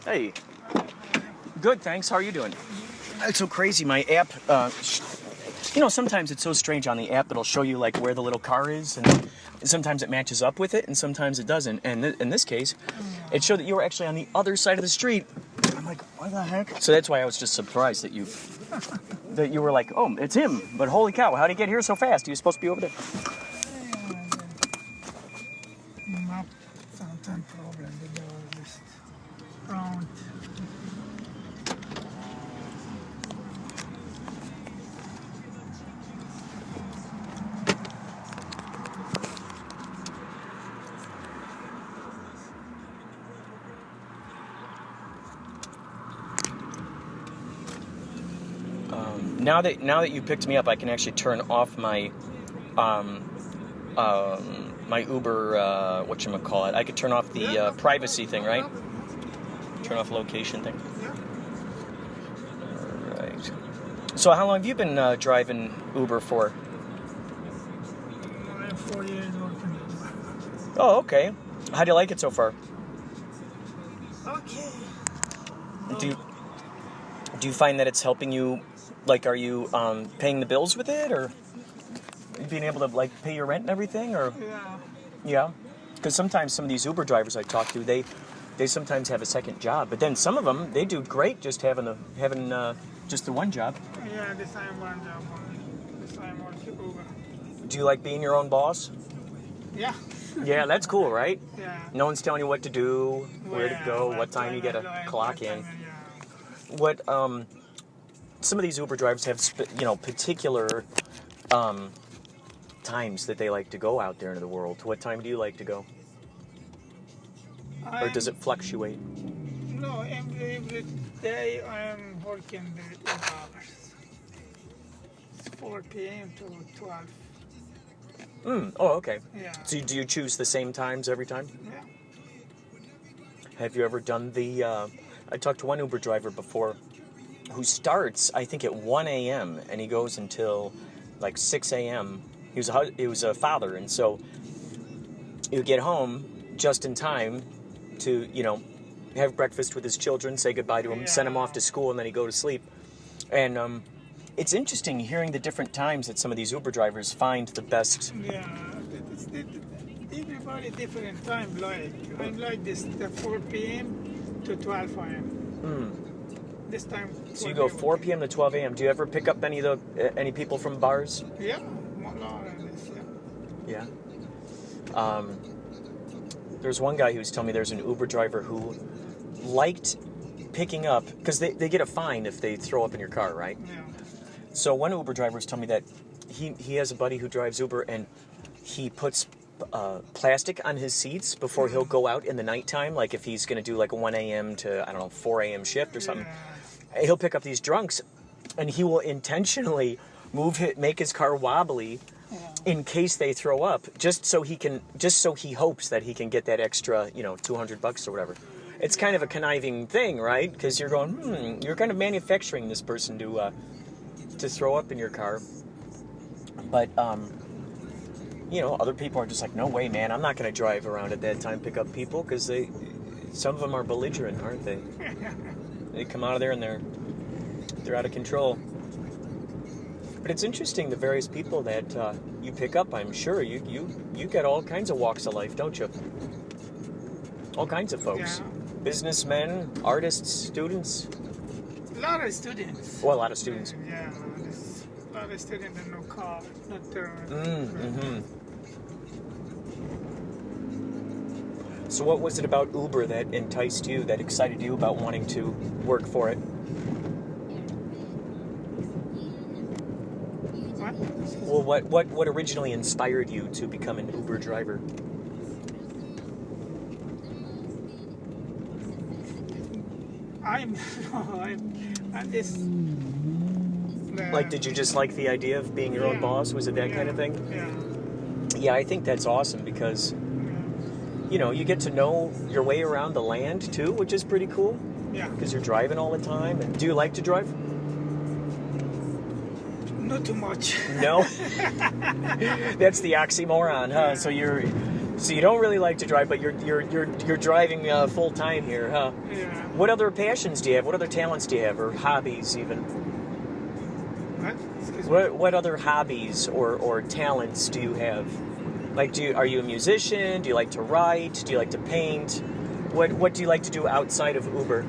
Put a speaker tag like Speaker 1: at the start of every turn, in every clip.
Speaker 1: Hey. Good, thanks. How are you doing? It's so crazy. My app, sometimes it's so strange on the app. It'll show you like where the little car is, and sometimes it matches up with it, and sometimes it doesn't. And in this case, it showed that you were actually on the other side of the street. I'm like, what the heck? So that's why I was just surprised that you were like, oh, it's him. But holy cow, how'd he get here so fast? He was supposed to be over there.
Speaker 2: Not sometimes problem with this round.
Speaker 1: Now that you picked me up, I can actually turn off my my Uber whatchamacallit. I could turn off the privacy thing, right? Turn off location thing. All right. So how long have you been driving Uber for?
Speaker 2: I have 4 years working.
Speaker 1: Oh, okay. How do you like it so far?
Speaker 2: Okay.
Speaker 1: Do you find that it's helping you? Like, are you paying the bills with it, or being able to like pay your rent and everything, or? Yeah. Because sometimes some of these Uber drivers I talk to, they sometimes have a second job, but then some of them they do great just having just the one job.
Speaker 2: Yeah, this time one job only. This time working Uber.
Speaker 1: Do you like being your own boss?
Speaker 2: Yeah.
Speaker 1: Yeah, that's cool, right?
Speaker 2: Yeah.
Speaker 1: No one's telling you what to do, where to go, what time you get to clock in. What some of these Uber drivers have, particular times that they like to go out there into the world. What time do you like to go? Or does it fluctuate?
Speaker 2: No, every day I am working the 8 hours. It's 4 p.m. to 12.
Speaker 1: Oh, okay.
Speaker 2: Yeah.
Speaker 1: So do you choose the same times every time?
Speaker 2: Yeah.
Speaker 1: Have you ever done the... I talked to one Uber driver before who starts, I think, at 1 a.m. and he goes until like 6 a.m. He was a father, and so he would get home just in time to, have breakfast with his children, say goodbye to him, send him off to school, and then he'd go to sleep. And it's interesting hearing the different times that some of these Uber drivers find the best.
Speaker 2: Yeah, everybody different time. I'm like this, the 4 p.m. to 12 a.m. This time.
Speaker 1: So you go 4 p.m. to 12 a.m. Do you ever pick up any people from bars?
Speaker 2: Yeah, a lot of this.
Speaker 1: Yeah. There's one guy who was telling me there's an Uber driver who liked picking up, because they get a fine if they throw up in your car, right?
Speaker 2: Yeah.
Speaker 1: So one Uber driver was telling me that he has a buddy who drives Uber, and he puts plastic on his seats before he'll go out in the nighttime, like if he's going to do like a 1 a.m. to, 4 a.m. shift or something. Yeah. He'll pick up these drunks, and he will intentionally make his car wobbly in case they throw up, just so he hopes that he can get that extra, $200 or whatever. It's kind of a conniving thing, right? Because you're going, you're kind of manufacturing this person to throw up in your car. But, other people are just like, no way, man, I'm not going to drive around at that time, pick up people, because some of them are belligerent, aren't they? They come out of there and they're out of control. But it's interesting, the various people that you pick up. I'm sure you get all kinds of walks of life, don't you? All kinds of folks.
Speaker 2: Yeah.
Speaker 1: Businessmen, artists, students.
Speaker 2: A lot of students.
Speaker 1: Well, a lot of students.
Speaker 2: Yeah, there's a lot of students and no car, not
Speaker 1: So what was it about Uber that enticed you, that excited you about wanting to work for it?
Speaker 2: What?
Speaker 1: Well, what originally inspired you to become an Uber driver?
Speaker 2: I'm just...
Speaker 1: Like, did you just like the idea of being your own boss? Was it that kind of thing?
Speaker 2: Yeah.
Speaker 1: Yeah, I think that's awesome because, you get to know your way around the land, too, which is pretty cool.
Speaker 2: Yeah.
Speaker 1: Because you're driving all the time. And do you like to drive?
Speaker 2: Not too much.
Speaker 1: No? That's the oxymoron, huh? So So you don't really like to drive, but you're driving full time here, huh?
Speaker 2: Yeah.
Speaker 1: What other passions do you have? What other talents do you have, or hobbies even?
Speaker 2: What? Excuse me.
Speaker 1: What other hobbies or talents do you have? Like, are you a musician? Do you like to write? Do you like to paint? What do you like to do outside of Uber?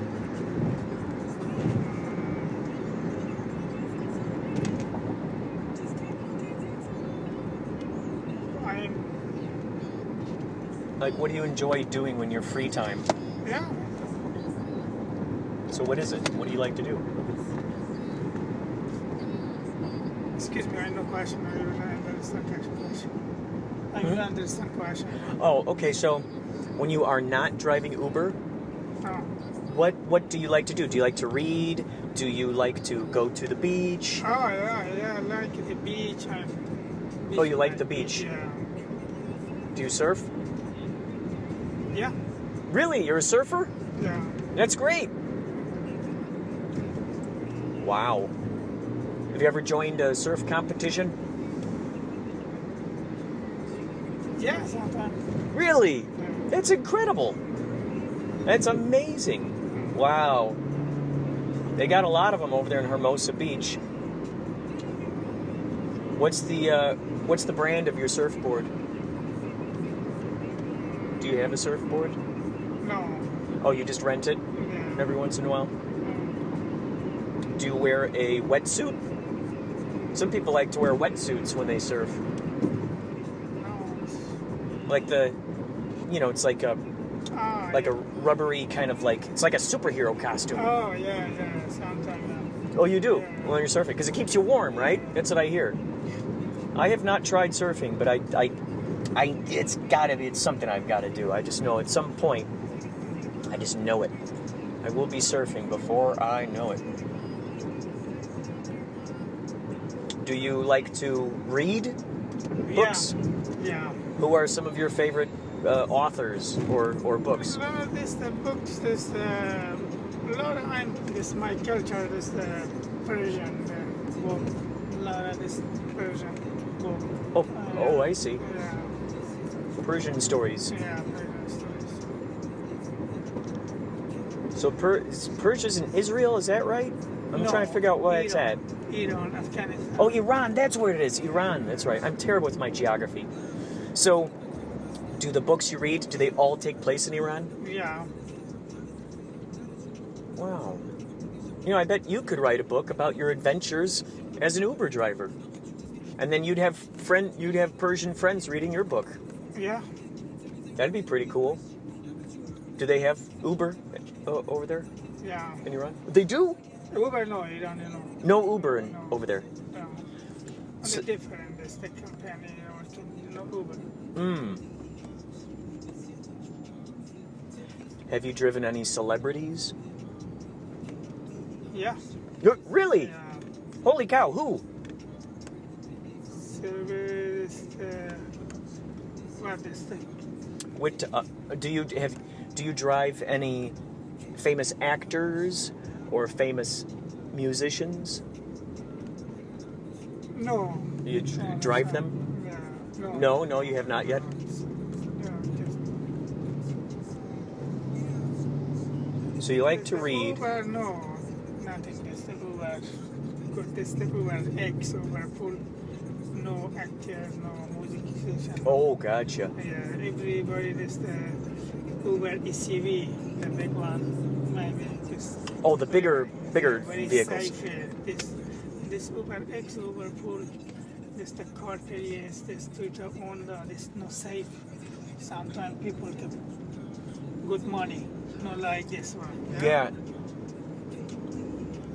Speaker 1: Like, what do you enjoy doing when you're free time?
Speaker 2: Yeah.
Speaker 1: So what is it? What do you like to do?
Speaker 2: Excuse me, I have no question. I don't understand question. I don't understand question.
Speaker 1: Oh, okay. So when you are not driving Uber,
Speaker 2: Oh.
Speaker 1: what do you like to do? Do you like to read? Do you like to go to the beach?
Speaker 2: Oh, yeah, I like the beach.
Speaker 1: Oh, you like the beach?
Speaker 2: Yeah.
Speaker 1: Do you surf?
Speaker 2: Yeah.
Speaker 1: Really? You're a surfer?
Speaker 2: Yeah.
Speaker 1: That's great. Wow. Have you ever joined a surf competition?
Speaker 2: Yeah, sometimes.
Speaker 1: Really?
Speaker 2: Yeah.
Speaker 1: That's incredible. That's amazing. Wow. They got a lot of them over there in Hermosa Beach. What's the brand of your surfboard? Do you have a surfboard?
Speaker 2: No.
Speaker 1: Oh, you just rent it
Speaker 2: Yeah.
Speaker 1: every once in a while? Do you wear a wetsuit? Some people like to wear wetsuits when they surf.
Speaker 2: No.
Speaker 1: Like it's like a rubbery kind of it's like a superhero costume.
Speaker 2: Oh, yeah, sometimes.
Speaker 1: Oh, you do?
Speaker 2: Yeah.
Speaker 1: When you're surfing? Because it keeps you warm, right? That's what I hear. I have not tried surfing, but it's something I've got to do. I just know at some point, I just know it. I will be surfing before I know it. Do you like to read books?
Speaker 2: Yeah.
Speaker 1: Who are some of your favorite authors or books?
Speaker 2: Well, the books, a lot of this my culture, the Persian book, a lot of this Persian book.
Speaker 1: Oh, I see.
Speaker 2: Yeah,
Speaker 1: Persian stories.
Speaker 2: yeah, Persian stories.
Speaker 1: So Persia's in Israel, is that right? I'm trying to figure out where it's at.
Speaker 2: Iran, Afghanistan.
Speaker 1: Oh, Iran, that's where it is. Iran, that's right. I'm terrible with my geography. So, do the books you read, do they all take place in Iran?
Speaker 2: Yeah.
Speaker 1: Wow. I bet you could write a book about your adventures as an Uber driver. And then you'd have Persian friends reading your book.
Speaker 2: Yeah.
Speaker 1: That'd be pretty cool. Do they have Uber over there
Speaker 2: Yeah.
Speaker 1: in Iran? They do?
Speaker 2: Uber, no, Iran,
Speaker 1: No Uber
Speaker 2: No.
Speaker 1: over there.
Speaker 2: No.
Speaker 1: So-
Speaker 2: Only different, the company, Uber.
Speaker 1: Have you driven any celebrities?
Speaker 2: Yeah.
Speaker 1: Really?
Speaker 2: Yeah.
Speaker 1: Holy cow, who?
Speaker 2: Service, what is the
Speaker 1: Do you drive any famous actors or famous musicians?
Speaker 2: No.
Speaker 1: You
Speaker 2: No,
Speaker 1: drive
Speaker 2: no.
Speaker 1: them?
Speaker 2: Yeah.
Speaker 1: No, you have not yet. So you like to read.
Speaker 2: Uber, no, nothing. This the Uber. Good, this the Uber X Uber full. No actors, no musicians.
Speaker 1: Oh, gotcha.
Speaker 2: Yeah, everybody this the Uber SUV, the big one, maybe just.
Speaker 1: Oh, the bigger
Speaker 2: very
Speaker 1: vehicles.
Speaker 2: Safe, this Uber X Uber full. This the car carriers, this Twitter Honda, this no safe. Sometimes people get good money, not like this one.
Speaker 1: Yeah.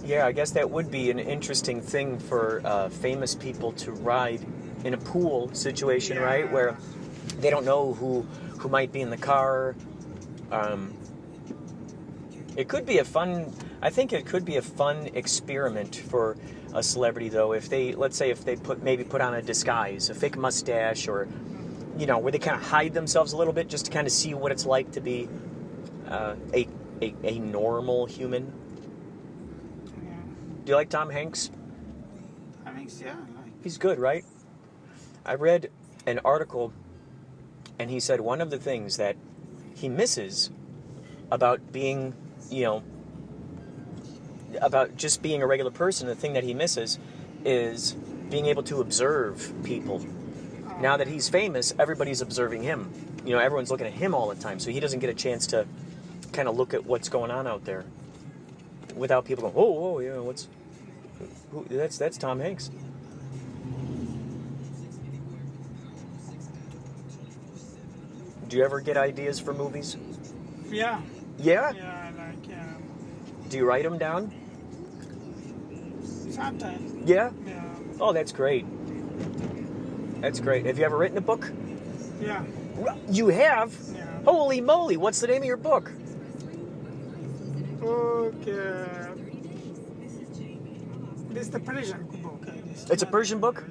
Speaker 1: Yeah, I guess that would be an interesting thing for famous people to ride in a pool situation, right? Where they don't know who might be in the car. It could be I think it could be a fun experiment for a celebrity, though, if they put on a disguise, a fake mustache, or where they kind of hide themselves a little bit, just to kind of see what it's like to be a normal human. Do you like Tom Hanks?
Speaker 2: I think yeah.
Speaker 1: He's good, right? I read an article And he said one of the things that he misses about being, about just being a regular person, the thing that he misses is being able to observe people. Now that he's famous, everybody's observing him. Everyone's looking at him all the time, so he doesn't get a chance to kind of look at what's going on out there without people going, oh, yeah, that's Tom Hanks. Do you ever get ideas for movies?
Speaker 2: Yeah.
Speaker 1: Yeah?
Speaker 2: Yeah,
Speaker 1: Do you write them down?
Speaker 2: sometimes.
Speaker 1: Yeah?
Speaker 2: Yeah.
Speaker 1: Oh, that's great. That's great. Have you ever written a book?
Speaker 2: Yeah.
Speaker 1: You have?
Speaker 2: Yeah.
Speaker 1: Holy moly, what's the name of your book?
Speaker 2: Okay. This is the Persian book.
Speaker 1: It's a Persian book?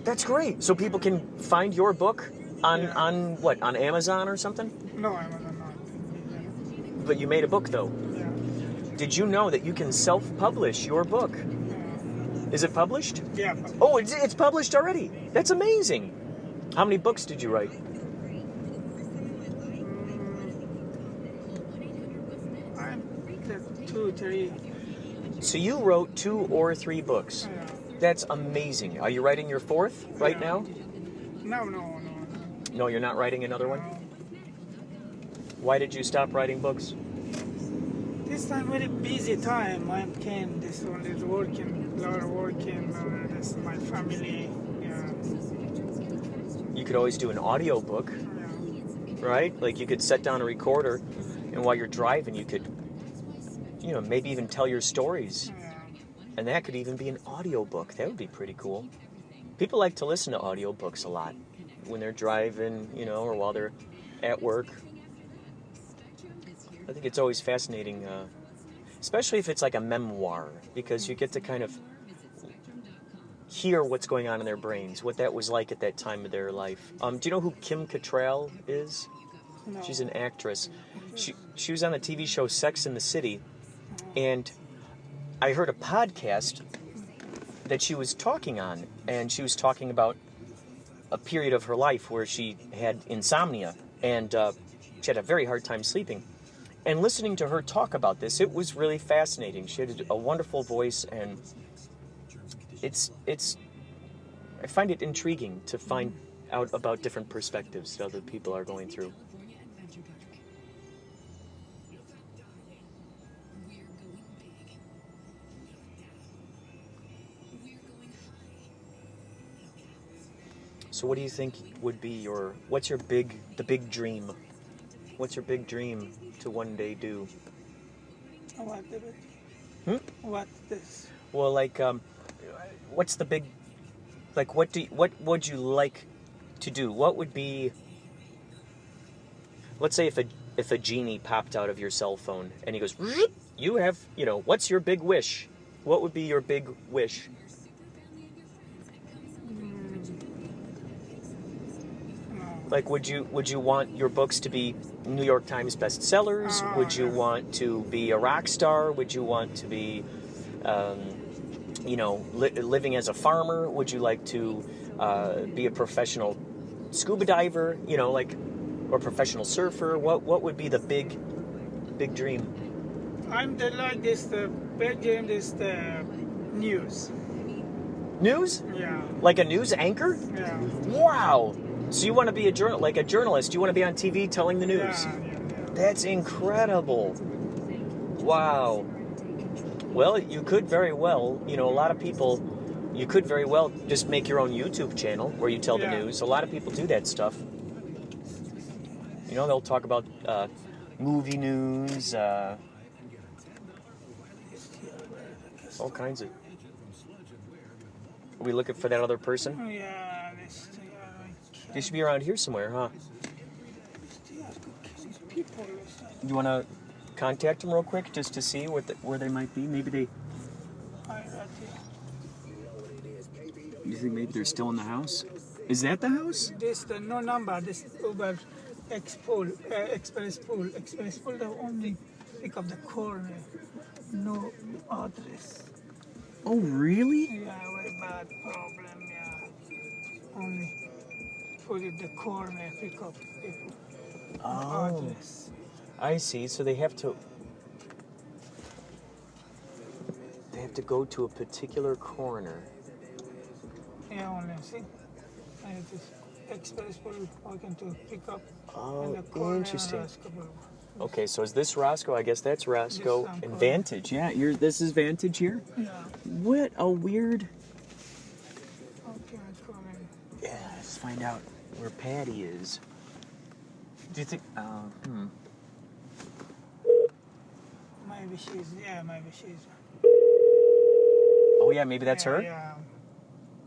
Speaker 1: That's great. So people can find your book on what? On Amazon or something?
Speaker 2: No, Amazon not.
Speaker 1: But you made a book though.
Speaker 2: Yeah.
Speaker 1: Did you know that you can self-publish your book?
Speaker 2: Yeah.
Speaker 1: Is it published?
Speaker 2: Yeah.
Speaker 1: Oh, it's published already. That's amazing. How many books did you write?
Speaker 2: I'm 2, 3.
Speaker 1: So you wrote 2 or 3 books.
Speaker 2: Yeah.
Speaker 1: That's amazing. Are you writing your 4th right now?
Speaker 2: No.
Speaker 1: No, you're not writing another one? Why did you stop writing books?
Speaker 2: This time very busy time. I came. This one is working, a lot of working. This is my family. Yeah.
Speaker 1: You could always do an audio book,
Speaker 2: Yeah.
Speaker 1: right? Like you could set down a recorder, and while you're driving, you could, maybe even tell your stories.
Speaker 2: Yeah.
Speaker 1: And that could even be an audio book. That would be pretty cool. People like to listen to audio books a lot when they're driving, or while they're at work. I think it's always fascinating, especially if it's like a memoir, because you get to kind of hear what's going on in their brains, what that was like at that time of their life. Do you know who Kim Cattrall is?
Speaker 2: No.
Speaker 1: She's an actress. She was on the TV show Sex and the City, and I heard a podcast that she was talking on, and she was talking about a period of her life where she had insomnia, and she had a very hard time sleeping. And listening to her talk about this, it was really fascinating. She had a wonderful voice, and I find it intriguing to find out about different perspectives that other people are going through. So what do you think would be what's the big dream? What's your big dream to one day do?
Speaker 2: What is it? What this?
Speaker 1: Well, what's the big, what would you like to do? What would be, let's say if a genie popped out of your cell phone and he goes, you have, what's your big wish? What would be your big wish? Like, would you want your books to be New York Times bestsellers? Would you want to be a rock star? Would you want to be, living as a farmer? Would you like to be a professional scuba diver? Or professional surfer? What would be the big dream?
Speaker 2: I'm the big dream is the news.
Speaker 1: News?
Speaker 2: Yeah.
Speaker 1: Like a news anchor?
Speaker 2: Yeah.
Speaker 1: Wow. So you want to be a journalist? You want to be on TV telling the news?
Speaker 2: Yeah.
Speaker 1: That's incredible. Wow. Well, you could very well, a lot of people, you could very well just make your own YouTube channel where you tell the news. A lot of people do that stuff. They'll talk about movie news, all kinds of... Are we looking for that other person?
Speaker 2: Yeah.
Speaker 1: They should be around here somewhere, huh? You want to contact them real quick just to see where they might be? Maybe they... You think maybe they're still in the house? Is that the house?
Speaker 2: This no number. This Uber Express Pool. They only pick up the corner. No address.
Speaker 1: Oh, really?
Speaker 2: Yeah, very bad problem. Yeah. Only. put it the corner, pick up people.
Speaker 1: Oh,
Speaker 2: Address.
Speaker 1: I see. So they have to go to a particular corner.
Speaker 2: Yeah, only see. And it is express for working to pick up
Speaker 1: Oh,
Speaker 2: in the corner.
Speaker 1: interesting.
Speaker 2: And Roscoe Boulevard.
Speaker 1: Okay, so is this Roscoe? I guess that's Roscoe.
Speaker 2: This,
Speaker 1: And
Speaker 2: corner.
Speaker 1: Vantage, yeah. This is Vantage here.
Speaker 2: Yeah.
Speaker 1: What a weird.
Speaker 2: Okay, corner.
Speaker 1: Yeah, let's find out where Patty is. Do you think?
Speaker 2: Maybe she's.
Speaker 1: Oh yeah, maybe that's her.
Speaker 2: Yeah.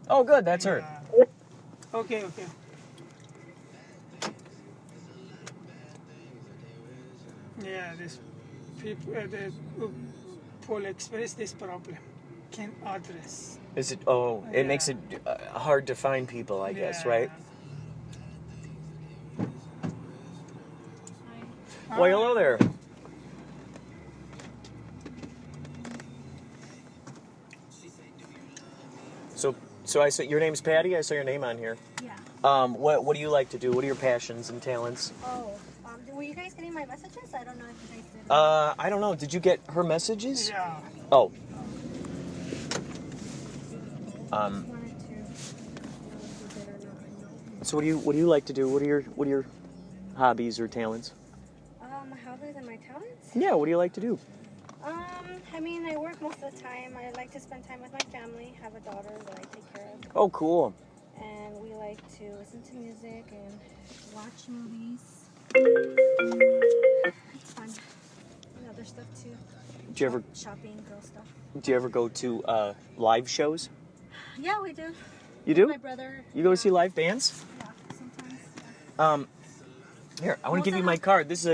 Speaker 1: Oh, good, that's her.
Speaker 2: Yeah. Okay. Yeah, this people the Pole Express this problem can address.
Speaker 1: Is it? Oh, it
Speaker 2: Yeah.
Speaker 1: makes it hard to find people, I guess, right? Well, hello there. So I saw your name's Patty. I saw your name on here.
Speaker 3: Yeah.
Speaker 1: What do you like to do? What are your passions and talents?
Speaker 3: Oh, were you guys getting my messages? I don't know if you guys did.
Speaker 1: I don't know. Did you get her messages?
Speaker 2: Yeah.
Speaker 1: Oh.
Speaker 3: Wanted to know if you did or not.
Speaker 1: So what do you like to do? What are your hobbies or talents?
Speaker 3: My hobbies and my talents?
Speaker 1: Yeah. What do you like to do?
Speaker 3: I mean, I work most of the time. I like to spend time with my family. Have a daughter that I take care of.
Speaker 1: Oh, cool.
Speaker 3: And we like to listen to music and watch movies. It's fun. And other stuff too.
Speaker 1: Do you ever
Speaker 3: Shopping, girl stuff.
Speaker 1: do you ever go to live shows?
Speaker 3: Yeah, we do.
Speaker 1: You do?
Speaker 3: My brother.
Speaker 1: You go to see live bands?
Speaker 3: Yeah, sometimes.
Speaker 1: Here, I want to give you my card. This is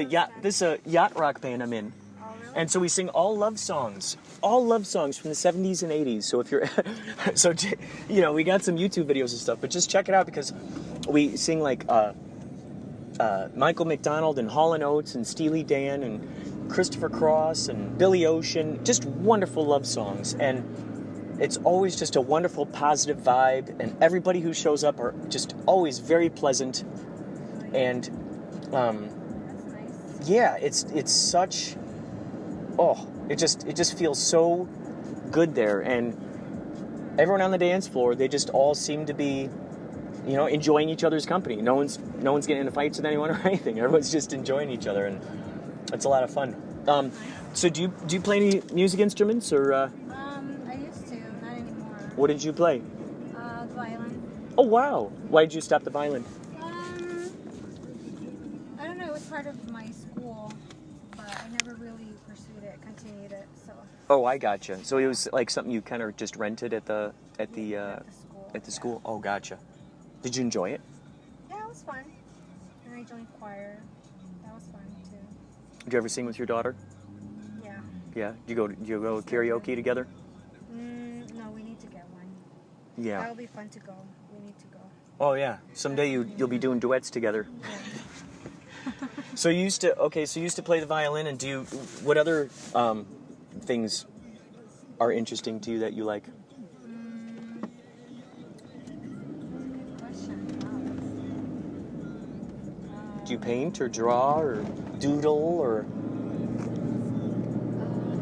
Speaker 1: a yacht rock band I'm in.
Speaker 3: Oh, really?
Speaker 1: And so we sing all love songs from the 70s and 80s. So if you're, we got some YouTube videos and stuff, but just check it out because we sing like Michael McDonald and Hall & Oates and Steely Dan and Christopher Cross and Billy Ocean, just wonderful love songs. And it's always just a wonderful, positive vibe, and everybody who shows up are just always very pleasant. And
Speaker 3: That's nice.
Speaker 1: yeah, it's such. Oh, it just feels so good there, and everyone on the dance floor, they just all seem to be, enjoying each other's company. No one's getting into fights with anyone or anything. Everyone's just enjoying each other, and it's a lot of fun. So do you play any music instruments or?
Speaker 3: I used to, not anymore.
Speaker 1: What did you play?
Speaker 3: The violin.
Speaker 1: Oh wow! Why did you stop the violin?
Speaker 3: I don't know. It was part of my school, but I never really pursued it, continued it. So
Speaker 1: Oh, I gotcha. So it was like something you kind of just rented at the
Speaker 3: school.
Speaker 1: school. Oh, gotcha. Did you enjoy it?
Speaker 3: Yeah, it was fun. And I joined choir. That was fun too.
Speaker 1: Did you ever sing with your daughter?
Speaker 3: Yeah.
Speaker 1: Yeah. Do you go karaoke together?
Speaker 3: No, we need to get one.
Speaker 1: Yeah.
Speaker 3: That'll be fun to go. We need to go.
Speaker 1: Oh yeah. Someday you'll be doing duets together. So you used to play the violin, and what other things are interesting to you that you like?
Speaker 3: Good question.
Speaker 1: Do you paint or draw or doodle or?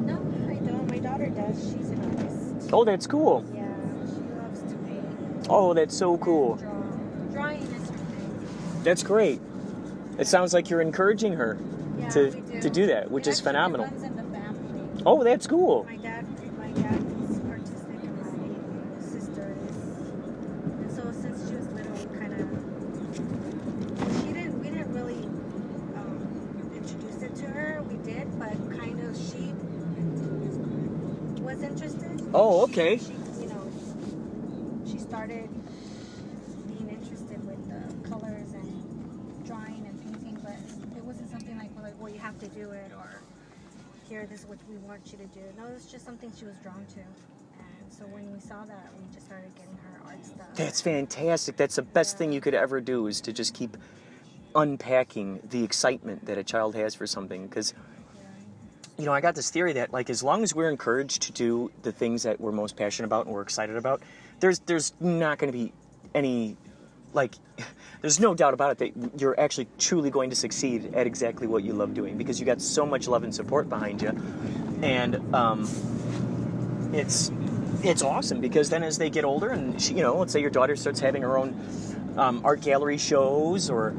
Speaker 3: No, I don't. My daughter does. She's an artist.
Speaker 1: Oh, that's cool.
Speaker 3: Yeah, she loves to paint.
Speaker 1: Oh, that's so cool.
Speaker 3: Draw. Drawing is her thing.
Speaker 1: That's great. It sounds like you're encouraging her
Speaker 3: Yeah,
Speaker 1: to
Speaker 3: we
Speaker 1: do that, which is
Speaker 3: Actually,
Speaker 1: phenomenal.
Speaker 3: It runs in the family.
Speaker 1: Oh, that's cool.
Speaker 3: My dad is artistic, and my sister is. And so since she was little, we didn't really introduce it to her. We did, but kind of she was interested.
Speaker 1: Oh, okay.
Speaker 3: She started being interested with the colors and drawing and painting, but it wasn't something like, well, you have to do it, or here, this is what we want you to do. No, it was just something she was drawn to. And so when we saw that, we just started getting her art stuff.
Speaker 1: That's fantastic. That's the best thing you could ever do, is to just keep unpacking the excitement that a child has for something. Because, I got this theory that, like, as long as we're encouraged to do the things that we're most passionate about and we're excited about, there's not going to be any like, there's no doubt about it that you're actually truly going to succeed at exactly what you love doing because you got so much love and support behind you. And it's awesome because then as they get older and, let's say your daughter starts having her own art gallery shows or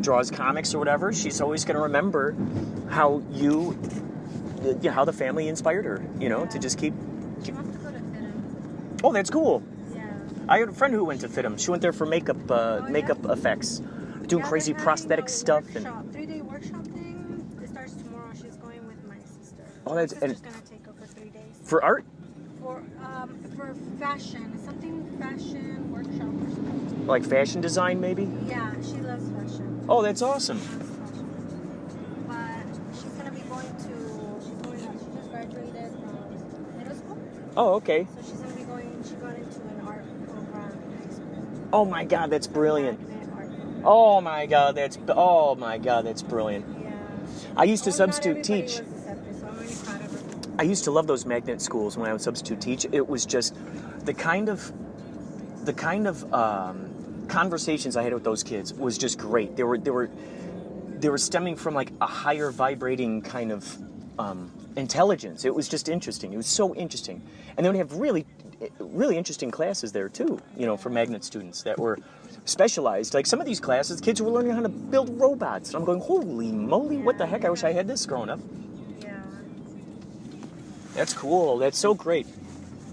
Speaker 1: draws comics or whatever, she's always going to remember how how the family inspired her, to just keep...
Speaker 3: She wants to go to FITM.
Speaker 1: Oh, that's cool.
Speaker 3: Yeah.
Speaker 1: I had a friend who went to FITM. She went there for makeup effects, doing crazy prosthetic stuff.
Speaker 3: Workshop, 3-day workshop thing. It starts tomorrow. She's going with my sister.
Speaker 1: Oh, that's...
Speaker 3: My sister's going to take her for 3 days.
Speaker 1: For art?
Speaker 3: For fashion. Something fashion workshop or something.
Speaker 1: Like fashion design, maybe?
Speaker 3: Yeah, she loves fashion.
Speaker 1: Oh, that's awesome.
Speaker 3: She loves fashion. But she's going to be going to... She just graduated from middle school.
Speaker 1: Oh, okay.
Speaker 3: So she's going to be going... She got into an art program in high school.
Speaker 1: Oh my God, that's brilliant.
Speaker 3: Art program.
Speaker 1: Oh my God, that's brilliant.
Speaker 3: Yeah.
Speaker 1: I used to
Speaker 3: Not
Speaker 1: substitute
Speaker 3: everybody
Speaker 1: teach.
Speaker 3: was accepted, so I'm really proud of her.
Speaker 1: I used to love those magnet schools when I would substitute teach. It was just the kind of conversations I had with those kids was just great. They were stemming from like a higher vibrating kind of intelligence. It was just interesting. It was so interesting, and they would have really interesting classes there too. For magnet students that were specialized. Like some of these classes, kids were learning how to build robots. And I'm going, holy moly, what the heck? I wish I had this growing up.
Speaker 3: Yeah.
Speaker 1: That's cool. That's so great.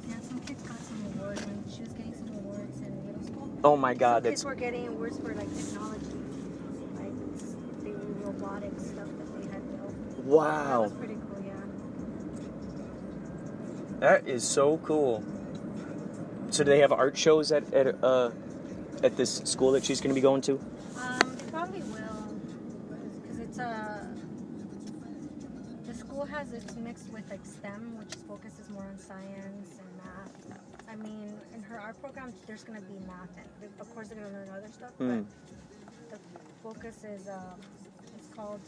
Speaker 3: Yeah, some kids got some awards, and she was getting some awards in middle school.
Speaker 1: Oh my God,
Speaker 3: Some kids were getting awards for like technology, like the robotics stuff that they had built. That
Speaker 1: wow.
Speaker 3: was pretty cool, yeah.
Speaker 1: That is so cool. So do they have art shows at this school that she's going to be going to?
Speaker 3: They probably will, because it's the school it's mixed with like STEM, which focuses more on science and math. I mean, in her art program, there's going to be math, and of course they're going to learn other stuff, but the focus is it's called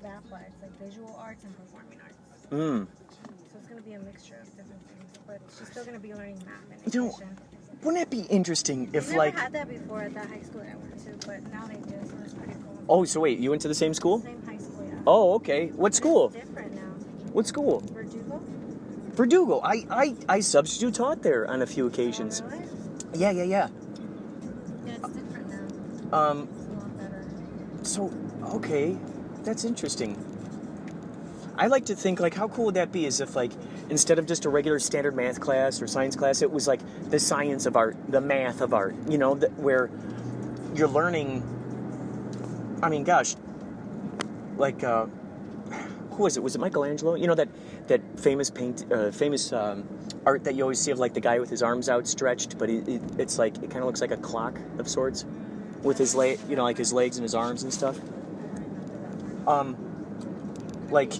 Speaker 3: VAPA. It's like visual arts and performing arts. So it's going to be a mixture of different things, but she's still going to be learning math and addition.
Speaker 1: Wouldn't it be interesting if
Speaker 3: We never had that before at that high school that I went to, but now they do, so it's pretty cool.
Speaker 1: Oh, so wait, you went to the same school?
Speaker 3: Same high school, yeah.
Speaker 1: Oh, okay. What school?
Speaker 3: It's different now.
Speaker 1: What school?
Speaker 3: Verdugo?
Speaker 1: Verdugo. I substitute taught there on a few occasions.
Speaker 3: Oh, really?
Speaker 1: Yeah.
Speaker 3: Yeah, it's different now. It's a lot better.
Speaker 1: So, okay, that's interesting. I like to think, like, how cool would that be as if, like, instead of just a regular standard math class or science class, it was, like, the science of art, the math of art, where you're learning, I mean, gosh, like, who was it? Was it Michelangelo? That famous art that you always see of, like, the guy with his arms outstretched, but it's like, it kind of looks like a clock of sorts with his like his legs and his arms and stuff. Like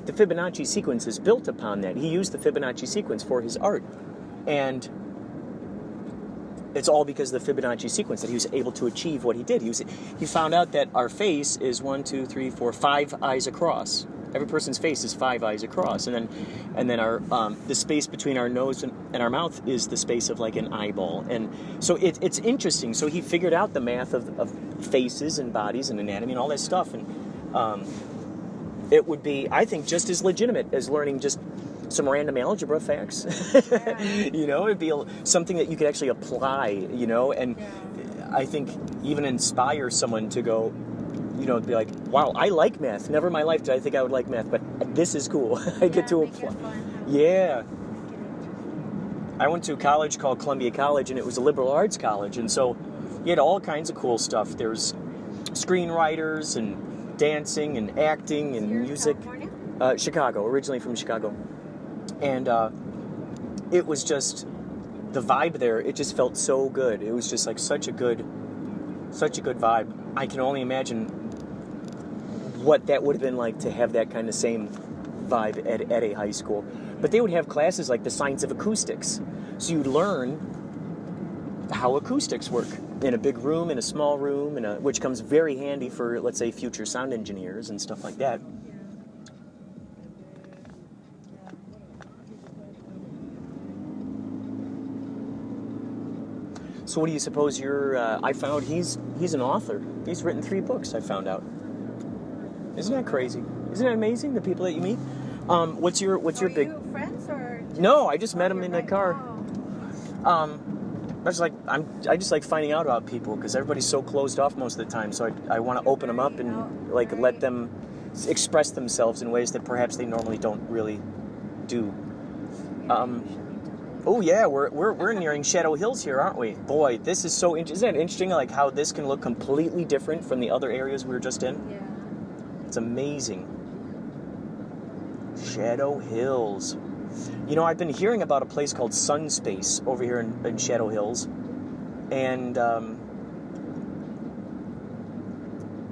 Speaker 1: the Fibonacci sequence is built upon that. He used the Fibonacci sequence for his art. And it's all because of the Fibonacci sequence that he was able to achieve what he did. He found out that our face is 1, 2, 3, 4, 5 eyes across. Every person's face is 5 eyes across. And then our the space between our nose and our mouth is the space of like an eyeball. And so it's interesting. So he figured out the math of faces and bodies and anatomy and all that stuff. And it would be, I think, just as legitimate as learning just some random algebra facts. It'd be something that you could actually apply, and I think even inspire someone to go, be like, wow, I like math. Never in my life did I think I would like math, but this is cool. I get to apply. Yeah. I went to a college called Columbia College, and it was a liberal arts college, and so you had all kinds of cool stuff. There's screenwriters and dancing and acting and music. Chicago, originally from Chicago. And it was just, the vibe there, it just felt so good. It was just like such a good vibe. I can only imagine what that would have been like to have that kind of same vibe at a high school. But they would have classes like the science of acoustics. So you'd learn how acoustics work in a big room, in a small room, which comes very handy for, let's say, future sound engineers and stuff like that. So what do you suppose you're... I found he's an author. He's written 3 books, I found out. Isn't that crazy? Isn't it amazing, the people that you meet? What's your
Speaker 3: Are
Speaker 1: big...
Speaker 3: you friends or?
Speaker 1: No, I just met him in the
Speaker 3: Right.
Speaker 1: car.
Speaker 3: Oh.
Speaker 1: I just like finding out about people because everybody's so closed off most of the time. So I want to open them up and like let them express themselves in ways that perhaps they normally don't really do. Oh yeah, we're nearing Shadow Hills here, aren't we? Boy, this is so interesting. Isn't it interesting, like how this can look completely different from the other areas we were just in?
Speaker 3: Yeah.
Speaker 1: It's amazing. Shadow Hills. You know, I've been hearing about a place called Sun Space over here in Shadow Hills, and I'm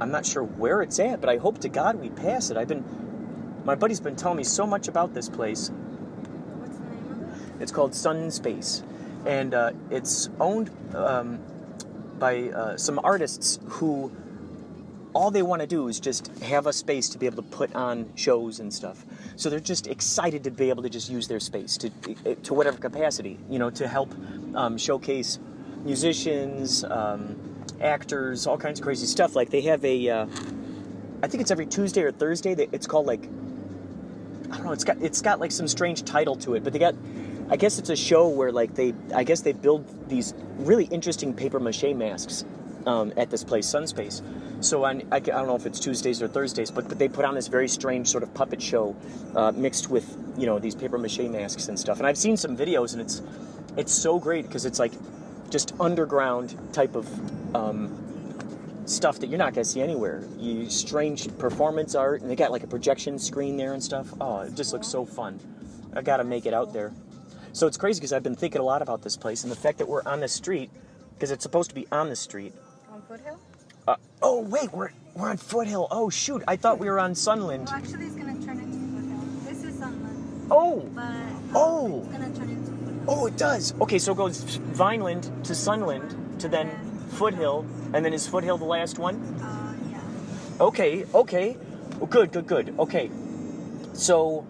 Speaker 1: not sure where it's at, but I hope to God we pass it. My buddy's been telling me so much about this place.
Speaker 3: What's the name of it?
Speaker 1: It's called Sun Space, and it's owned by some artists who all they want to do is just have a space to be able to put on shows and stuff. So they're just excited to be able to just use their space to whatever capacity, you know, to help showcase musicians, actors, all kinds of crazy stuff. Like they have I think it's every Tuesday or Thursday. It's called like, I don't know. It's got like some strange title to it, but I guess it's a show where like they build these really interesting paper mache masks at this place, Sunspace. So I don't know if it's Tuesdays or Thursdays, but they put on this very strange sort of puppet show mixed with, you know, these paper mache masks and stuff. And I've seen some videos, and it's so great because it's like just underground type of stuff that you're not going to see anywhere. Strange performance art, and they got like a projection screen there and stuff. Oh, it just looks so fun. I got to make it out there. So it's crazy because I've been thinking a lot about this place and the fact that we're on the street, because it's supposed to be on the street.
Speaker 3: On Foothill?
Speaker 1: Oh wait, we're on Foothill. Oh shoot, I thought we were on Sunland.
Speaker 3: Well, actually, it's gonna turn into Foothill. This is Sunland.
Speaker 1: Oh,
Speaker 3: But
Speaker 1: Oh.
Speaker 3: it's gonna turn into Foothill.
Speaker 1: oh, it does. Okay, so it goes Vineland to Sunland to then Foothill, and then is Foothill the last one?
Speaker 3: Yeah.
Speaker 1: Okay. Oh, good. Okay, so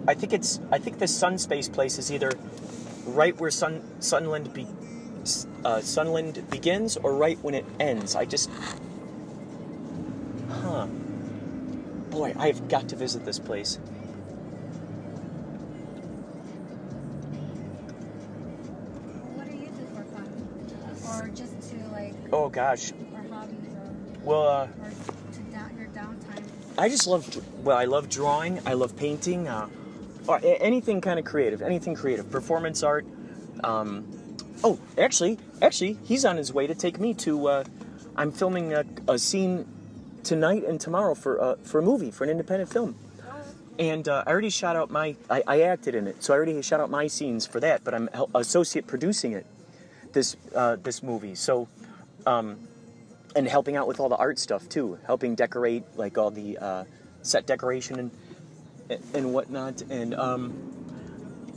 Speaker 1: I think the Sunspace place is either right where Sunland begins or right when it ends. Boy, I've got to visit this place.
Speaker 3: What do you do for fun? Or just to like,
Speaker 1: Oh gosh.
Speaker 3: or hobbies,
Speaker 1: Well,
Speaker 3: or your downtime?
Speaker 1: I love drawing. I love painting. Or anything kind of creative. Anything creative. Performance art. Oh, actually, he's on his way to take me to. I'm filming a scene tonight and tomorrow for a movie, for an independent film. And I already shot out I acted in it, so I already shot out my scenes for that. But I'm associate producing it, this movie. So, and helping out with all the art stuff too, helping decorate like all the set decoration and whatnot. And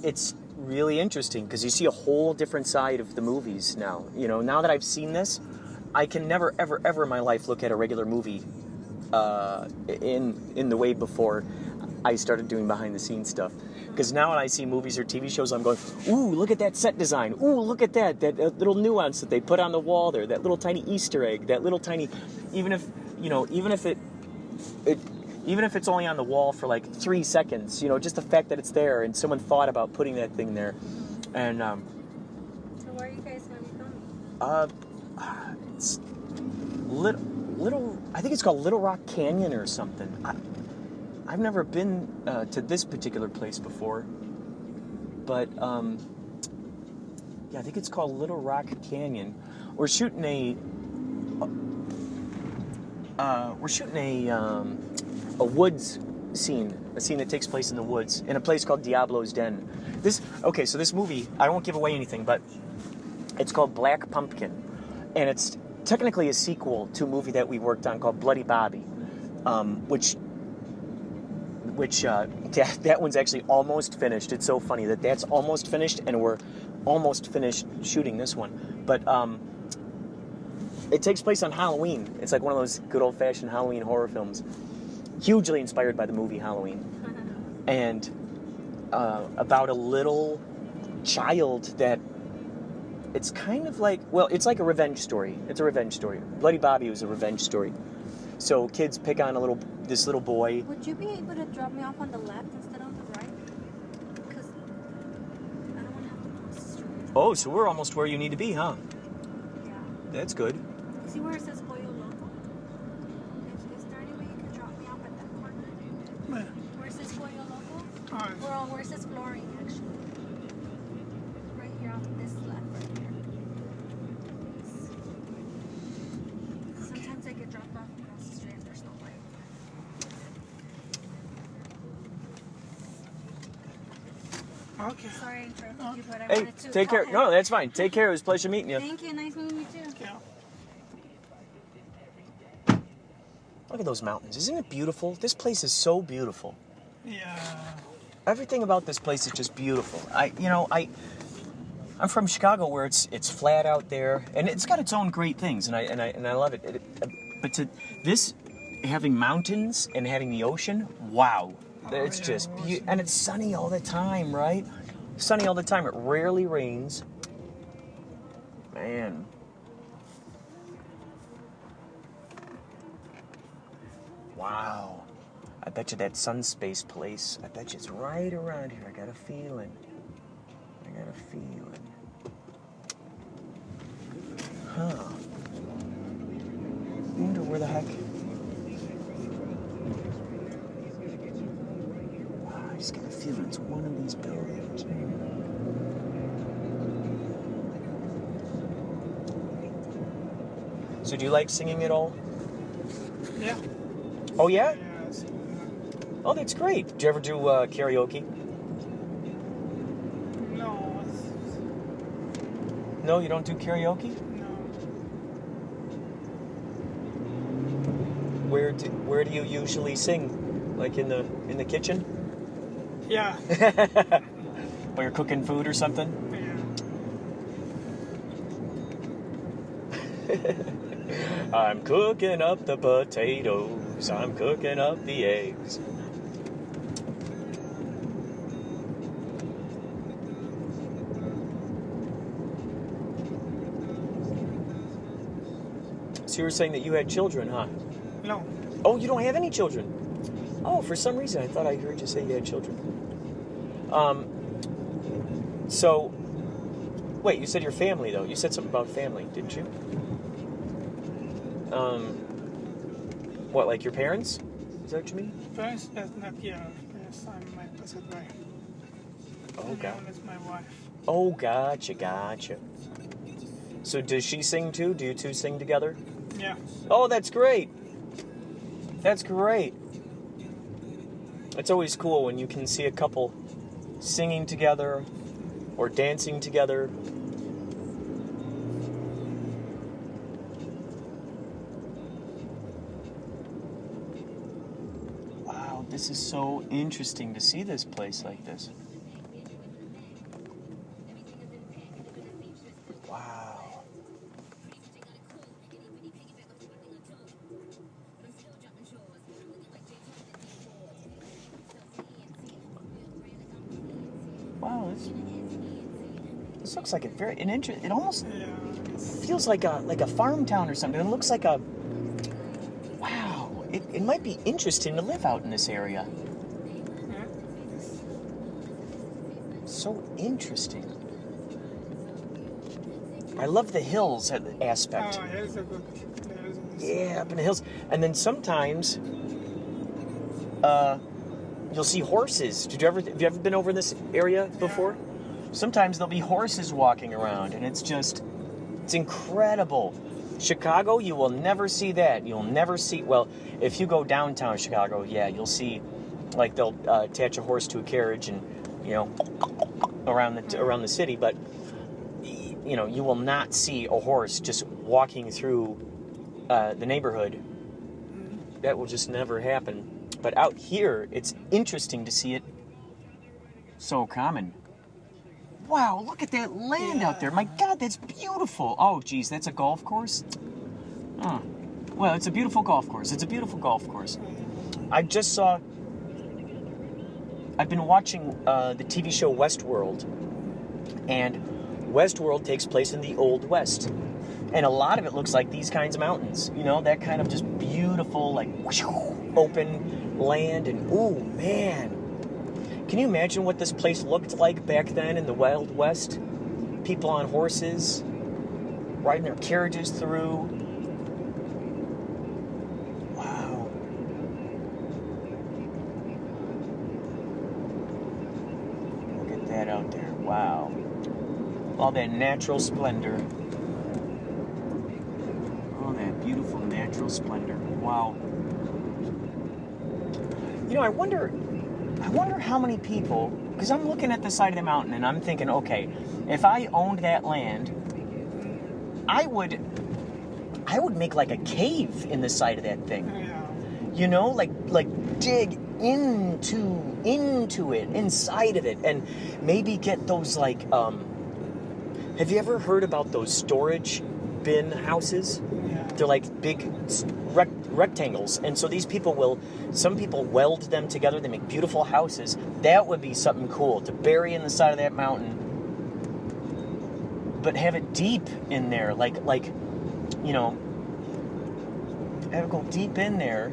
Speaker 1: it's really interesting because you see a whole different side of the movies now. You know, now that I've seen this, I can never, ever, ever in my life look at a regular movie in the way before I started doing behind-the-scenes stuff. Because now when I see movies or TV shows, I'm going, ooh, look at that set design. Ooh, look at that little nuance that they put on the wall there, that little tiny Easter egg, that little tiny, even if it's only on the wall for like 3 seconds, you know, just the fact that it's there and someone thought about putting that thing there. And
Speaker 3: So where are you guys going to be filming?
Speaker 1: it's little. I think it's called Little Rock Canyon or something. I've never been to this particular place before, but yeah, I think it's called Little Rock Canyon. We're shooting a woods scene, a scene that takes place in the woods in a place called Diablo's Den. So this movie, I won't give away anything, but it's called Black Pumpkin, and it's technically a sequel to a movie that we worked on called Bloody Bobby, which that one's actually almost finished. It's so funny that's almost finished, and we're almost finished shooting this one. But it takes place on Halloween. It's like one of those good old-fashioned Halloween horror films, hugely inspired by the movie Halloween, and about a little child that it's kind of like, well, it's like a revenge story. It's a revenge story. Bloody Bobby was a revenge story. So kids pick on this little boy.
Speaker 3: Would you be able to drop me off on the left instead of the right? Because I don't want to have to cross the street.
Speaker 1: Oh, so we're almost where you need to be, huh?
Speaker 3: Yeah.
Speaker 1: That's good.
Speaker 3: See where it says Pollo Loco? Is there any way you could drop me off at that corner?
Speaker 2: Where?
Speaker 3: Where it says Pollo Loco?
Speaker 2: Alright.
Speaker 3: Or where it says flooring, actually. Right here on this left, right here. Please. Sometimes I get dropped off across the street and there's no way.
Speaker 2: Okay.
Speaker 3: Sorry I interrupted you, but I
Speaker 1: Hey,
Speaker 3: wanted to
Speaker 1: take
Speaker 3: call
Speaker 1: care.
Speaker 3: him.
Speaker 1: No, that's fine. Take care. It was a pleasure meeting you.
Speaker 3: Thank you. Nice meeting you too.
Speaker 2: Yeah.
Speaker 1: Look at those mountains. Isn't it beautiful? This place is so beautiful.
Speaker 2: Yeah.
Speaker 1: Everything about this place is just beautiful. I'm from Chicago, where it's flat out there, and it's got its own great things, and I love it. But having mountains and having the ocean, wow, it's
Speaker 2: yeah,
Speaker 1: just
Speaker 2: awesome.
Speaker 1: and it's sunny all the time, right? Sunny all the time. It rarely rains. Man. Wow. I bet you that Sunspace place, I bet you it's right around here. I got a feeling. Huh. I wonder where the heck. Wow, I just got a feeling it's one of these buildings. So do you like singing at all?
Speaker 2: Yeah.
Speaker 1: Oh, yeah?
Speaker 2: Yes.
Speaker 1: Oh, that's great. Did you ever do karaoke?
Speaker 2: No.
Speaker 1: No, you don't do karaoke?
Speaker 2: No.
Speaker 1: Where do you usually sing? Like in the kitchen?
Speaker 2: Yeah.
Speaker 1: While you're cooking food or something?
Speaker 2: Yeah.
Speaker 1: I'm cooking up the potatoes. I'm cooking up the eggs. So you were saying that you had children, huh?
Speaker 2: No.
Speaker 1: Oh, you don't have any children? Oh, for some reason I thought I heard you say you had children. So, wait, you said your family, though. You said something about family, didn't you? What, like your parents? Is that what you mean?
Speaker 2: Parents, that's not here. Yes, I'm my passed by.
Speaker 1: Oh, God.
Speaker 2: That's my wife.
Speaker 1: Oh, gotcha. So does she sing too? Do you two sing together?
Speaker 2: Yeah.
Speaker 1: Oh, that's great. That's great. It's always cool when you can see a couple singing together or dancing together. Wow, this is so interesting to see this place like this. Wow. Wow, this looks like it almost
Speaker 2: Yeah.
Speaker 1: feels like a farm town or something. It looks like a wow. It might be interesting to live out in this area.
Speaker 2: Yeah.
Speaker 1: So interesting. I love the hills aspect.
Speaker 2: Oh, here's a good.
Speaker 1: Yeah, up in the hills. And then sometimes you'll see horses. Have you ever been over this area before? Sometimes there'll be horses walking around, and it's incredible. Chicago, you will never see that. You'll never see, well, if you go downtown Chicago, yeah, you'll see, like, they'll attach a horse to a carriage and, around the city, but, you will not see a horse just walking through the neighborhood. That will just never happen. But out here, it's interesting to see it so common. Wow, look at that land out there. My God, that's beautiful. Oh, geez, that's a golf course? Oh. Well, it's a beautiful golf course. I've been watching the TV show Westworld, and Westworld takes place in the Old West. And a lot of it looks like these kinds of mountains. You know, that kind of just beautiful, like, open land. And, ooh, man. Can you imagine what this place looked like back then in the Wild West? People on horses, riding their carriages through. Wow. Look at that out there. Wow. All that natural splendor. All that beautiful natural splendor. Wow. You know, I wonder how many people, because I'm looking at the side of the mountain and I'm thinking, okay, if I owned that land, I would make like a cave in the side of that thing.
Speaker 2: Yeah.
Speaker 1: You know, like dig into it, inside of it, and maybe get those like have you ever heard about those storage bin houses?
Speaker 2: Yeah.
Speaker 1: They're like big rectangles, and so some people weld them together. They make beautiful houses. That would be something cool to bury in the side of that mountain, but have it deep in there, like you know, have it go deep in there,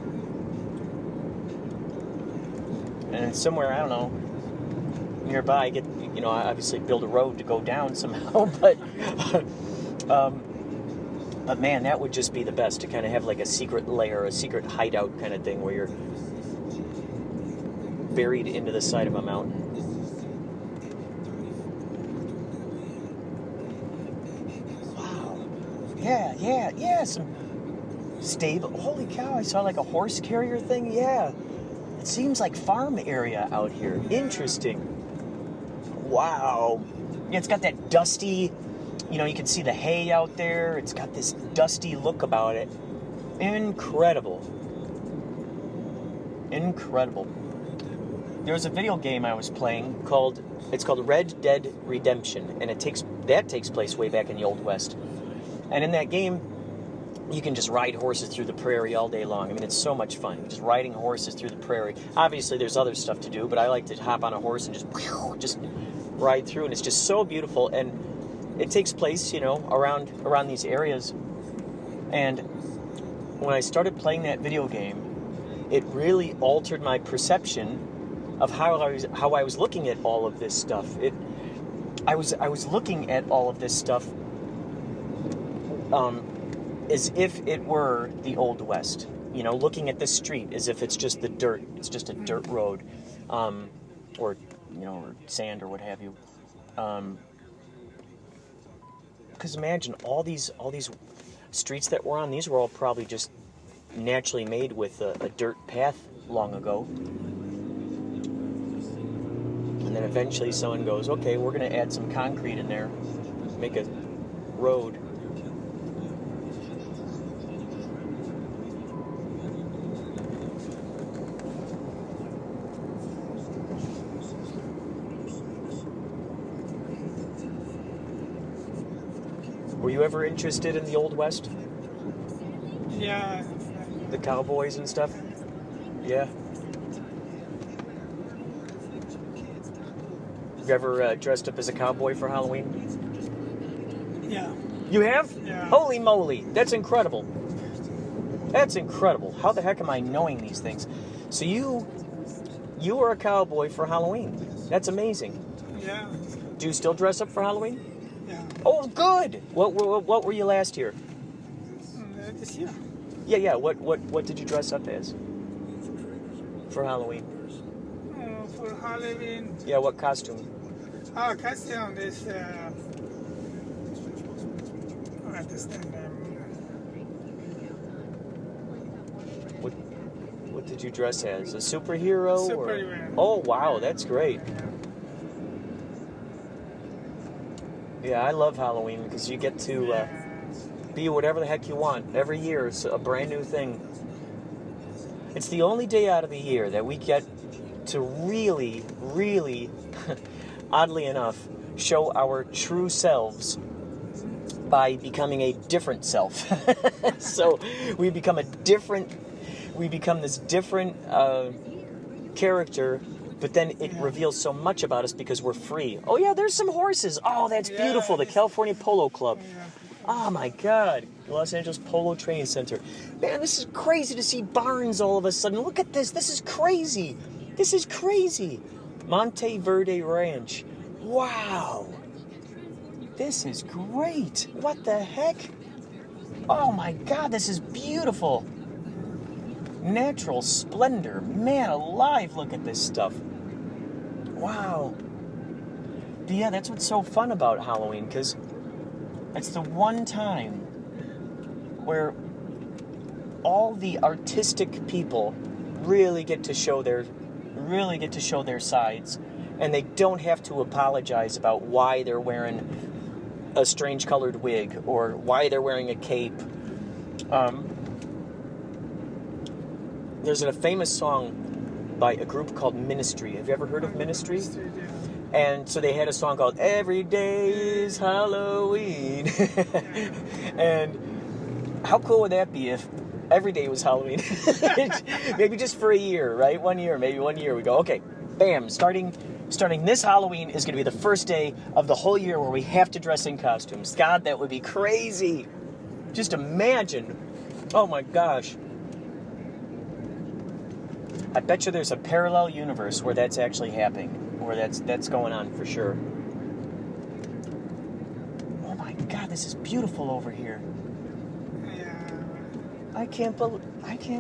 Speaker 1: and somewhere, I don't know, nearby, get, you know, obviously build a road to go down somehow, but man, that would just be the best, to kind of have like a secret lair, a secret hideout kind of thing where you're buried into the side of a mountain. Wow. Yeah, some stable. Holy cow, I saw like a horse carrier thing. Yeah. It seems like farm area out here. Interesting. Wow. Yeah, it's got that dusty, you know, you can see the hay out there. It's got this dusty look about it. Incredible. There was a video game I was playing called Red Dead Redemption, and that takes place way back in the Old West. And in that game, you can just ride horses through the prairie all day long. I mean, it's so much fun, just riding horses through the prairie. Obviously, there's other stuff to do, but I like to hop on a horse and just ride through, and it's just so beautiful. And it takes place, you know, around these areas. And when I started playing that video game, it really altered my perception of how I was looking at all of this stuff. I was looking at all of this stuff as if it were the Old West. You know, looking at the street as if it's just the dirt. It's just a dirt road, or you know, or sand or what have you. Because imagine all these streets that we're on. These were all probably just naturally made with a dirt path long ago. And then eventually someone goes, okay, we're going to add some concrete in there, make a road. Were you ever interested in the Old West?
Speaker 2: Yeah.
Speaker 1: The cowboys and stuff? Yeah. You ever dressed up as a cowboy for Halloween?
Speaker 2: Yeah.
Speaker 1: You have?
Speaker 2: Yeah.
Speaker 1: Holy moly, that's incredible. That's incredible. How the heck am I knowing these things? So you were a cowboy for Halloween. That's amazing.
Speaker 2: Yeah.
Speaker 1: Do you still dress up for Halloween?
Speaker 2: Yeah.
Speaker 1: Oh, good. What were you last year?
Speaker 2: This year.
Speaker 1: Yeah. What did you dress up as for Halloween?
Speaker 2: For Halloween.
Speaker 1: Yeah, what costume?
Speaker 2: Costume is what is the name?
Speaker 1: What did you dress as? A superhero?
Speaker 2: Superhero.
Speaker 1: Oh, wow, that's great. Yeah, I love Halloween because you get to be whatever the heck you want. Every year it's a brand new thing. It's the only day out of the year that we get to really, really, oddly enough, show our true selves by becoming a different self. So we become this different character But then it reveals so much about us because we're free. Oh yeah, there's some horses. Oh, that's beautiful. The California Polo Club.
Speaker 2: Yeah.
Speaker 1: Oh my God. Los Angeles Polo Training Center. Man, this is crazy to see barns all of a sudden. Look at this. This is crazy. This is crazy. Monte Verde Ranch. Wow. This is great. What the heck? Oh my God, this is beautiful. Natural splendor. Man alive, look at this stuff. Wow. But yeah, that's what's so fun about Halloween, because it's the one time where all the artistic people really get to show their sides, and they don't have to apologize about why they're wearing a strange colored wig or why they're wearing a cape. There's a famous song by a group called Ministry. Have you ever heard of Ministry? And so they had a song called Every Day is Halloween. And how cool would that be if every day was Halloween? Maybe just for a year, right? 1 year, maybe 1 year. We go, okay, bam, starting this Halloween is going to be the first day of the whole year where we have to dress in costumes. God, that would be crazy. Just imagine. Oh my gosh. I bet you there's a parallel universe where that's actually happening, where that's going on for sure. Oh my God, this is beautiful over here.
Speaker 2: Yeah.
Speaker 1: I can't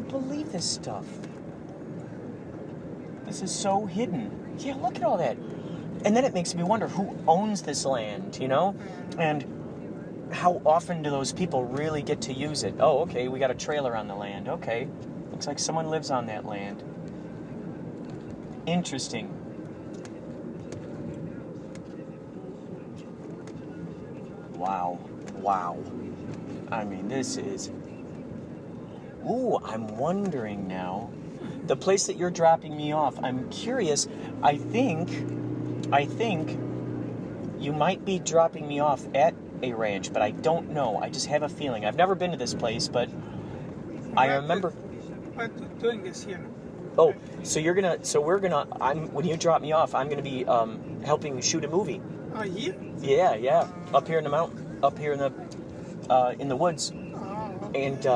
Speaker 1: believe this stuff. This is so hidden. Yeah, look at all that. And then it makes me wonder who owns this land, you know? And how often do those people really get to use it? Oh, okay, we got a trailer on the land. Okay. Looks like someone lives on that land. Interesting. Wow. Wow. I mean, this is... Ooh, I'm wondering now. The place that you're dropping me off, I'm curious. I think you might be dropping me off at a ranch, but I don't know. I just have a feeling. I've never been to this place, but I remember...
Speaker 2: What doing this here?
Speaker 1: Oh, when you drop me off, I'm gonna be helping shoot a movie.
Speaker 2: Here?
Speaker 1: Yeah, up here in the mountain, up here in the woods, and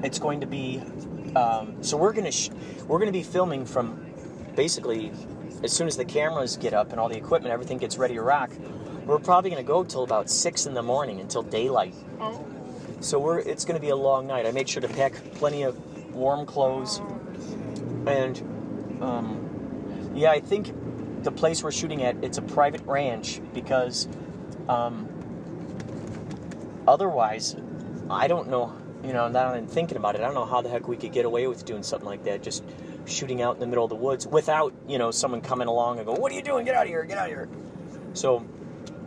Speaker 1: it's going to be. So we're gonna be filming from basically as soon as the cameras get up and all the equipment, everything gets ready to rock. We're probably gonna go till about 6 in the morning until daylight.
Speaker 2: Oh.
Speaker 1: So it's gonna be a long night. I made sure to pack plenty of warm clothes. And, yeah, I think the place we're shooting at, it's a private ranch because, otherwise, I don't know, now I'm thinking about it, I don't know how the heck we could get away with doing something like that, just shooting out in the middle of the woods without, someone coming along and go, what are you doing? Get out of here. So,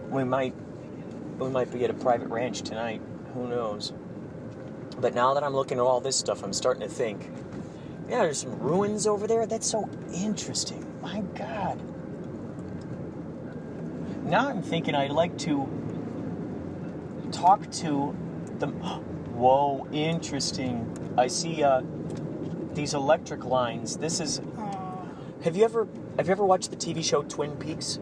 Speaker 1: we might be at a private ranch tonight. Who knows? But now that I'm looking at all this stuff, I'm starting to think, yeah, there's some ruins over there. That's so interesting. My God. Now I'm thinking I'd like to talk to the... Whoa, interesting. I see these electric lines. This is... Have you ever watched the TV show Twin Peaks?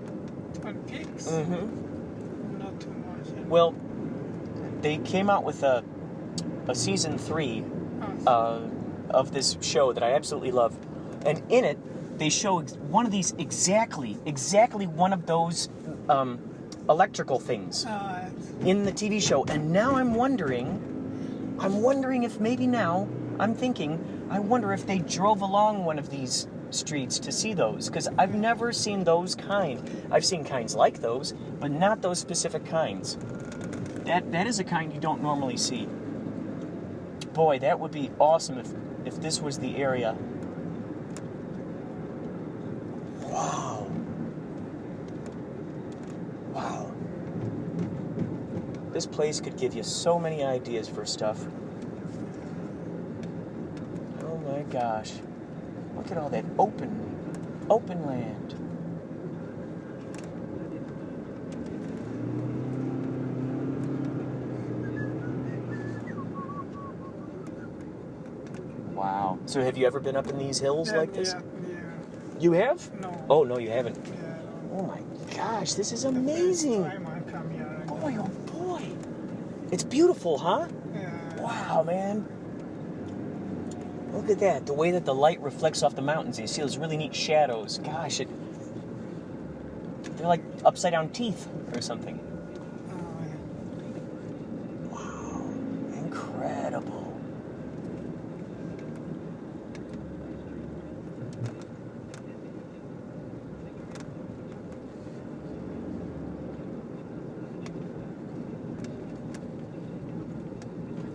Speaker 2: Twin Peaks?
Speaker 1: Mm-hmm.
Speaker 2: Not too much.
Speaker 1: Well, they came out with a season 3 of this show that I absolutely love, and in it they show one of these exactly one of those electrical things in the TV show. And now I'm wondering if maybe now I wonder if they drove along one of these streets to see those, because I've never seen those kind. I've seen kinds like those, but not those specific kinds. That is a kind you don't normally see. Boy, that would be awesome if this was the area. Wow. This place could give you so many ideas for stuff. Oh my gosh. Look at all that open land. Wow. So have you ever been up in these hills like this?
Speaker 2: Yeah.
Speaker 1: You have?
Speaker 2: No.
Speaker 1: Oh, no, you haven't.
Speaker 2: Yeah.
Speaker 1: Oh my gosh, this is
Speaker 2: The first
Speaker 1: amazing.
Speaker 2: time I come here.
Speaker 1: Boy, oh boy. It's beautiful, huh?
Speaker 2: Yeah.
Speaker 1: Wow, man. Look at that. The way that the light reflects off the mountains. You see those really neat shadows. Gosh, they're like upside down teeth or something.
Speaker 2: Oh, yeah.
Speaker 1: Wow. Incredible.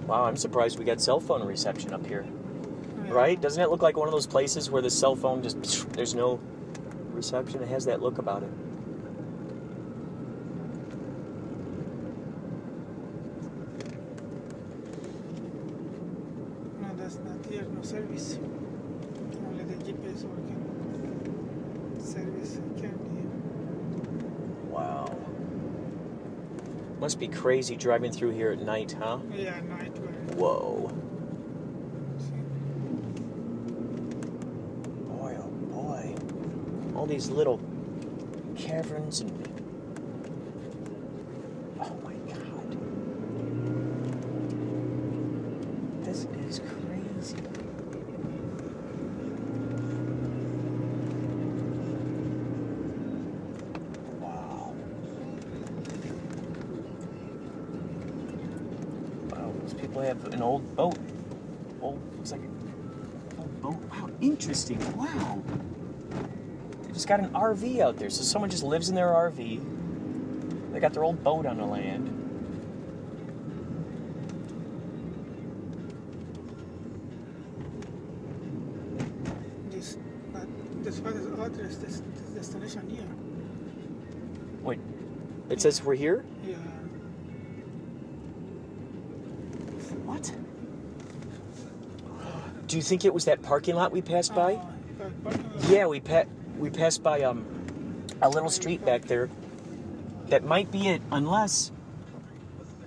Speaker 1: Wow, I'm surprised we got cell phone reception up here.
Speaker 2: Yeah.
Speaker 1: Right? Doesn't it look like one of those places where the cell phone just, there's no reception? It has that look about it.
Speaker 2: No, that's not here. No service. Only the GPS working. Service can't be here.
Speaker 1: Wow. Must be crazy driving through here at night, huh?
Speaker 2: Yeah, night work.
Speaker 1: Whoa. Boy, oh boy. All these little caverns and... Oh my god. This is crazy. Wow. Wow, these people have an old boat. Looks like an old boat. Wow, interesting. Wow. They just got an RV out there. So someone just lives in their RV. They got their old boat on the land.
Speaker 2: This what is address, this destination here.
Speaker 1: Wait, it says we're here?
Speaker 2: Yeah.
Speaker 1: What? Do you think it was that parking lot we passed by? Yeah, we passed by a little street back there. That might be it, unless.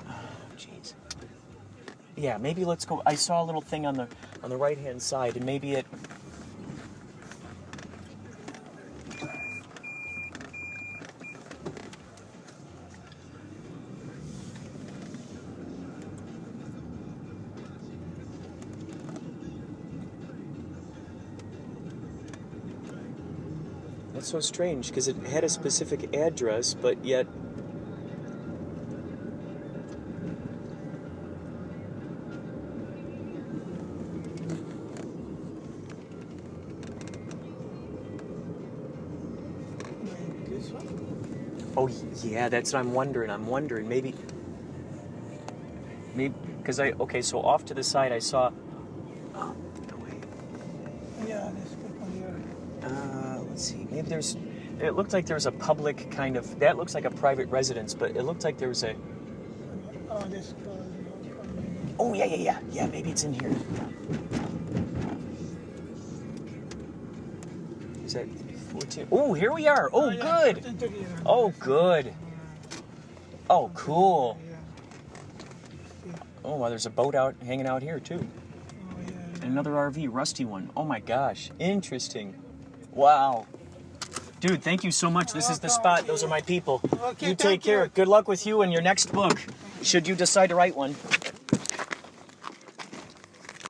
Speaker 1: Oh, jeez. Yeah, maybe let's go. I saw a little thing on the right hand side, and maybe it. That's so strange because it had a specific address, but yet.
Speaker 2: This one?
Speaker 1: Oh yeah, that's what I'm wondering. Maybe because so off to the side I saw. Oh, no way.
Speaker 2: Yeah, there's people here.
Speaker 1: Let's see. Maybe it looked like there was a public kind of. That looks like a private residence, but it looked like there was a.
Speaker 2: Oh, this call.
Speaker 1: Oh yeah. Maybe it's in here. Is that 14? Oh, here we are. Oh,
Speaker 2: yeah,
Speaker 1: good.
Speaker 2: 14 here.
Speaker 1: Oh, good. Oh, cool.
Speaker 2: Yeah.
Speaker 1: Oh, wow, there's a boat hanging out here too.
Speaker 2: Oh, yeah.
Speaker 1: And another RV, rusty one. Oh my gosh, interesting. Wow. Dude, thank you so much. This is the spot. Those are my people.
Speaker 2: Okay,
Speaker 1: You
Speaker 2: thank
Speaker 1: take care.
Speaker 2: you.
Speaker 1: Good luck with you and your next book, should you decide to write one.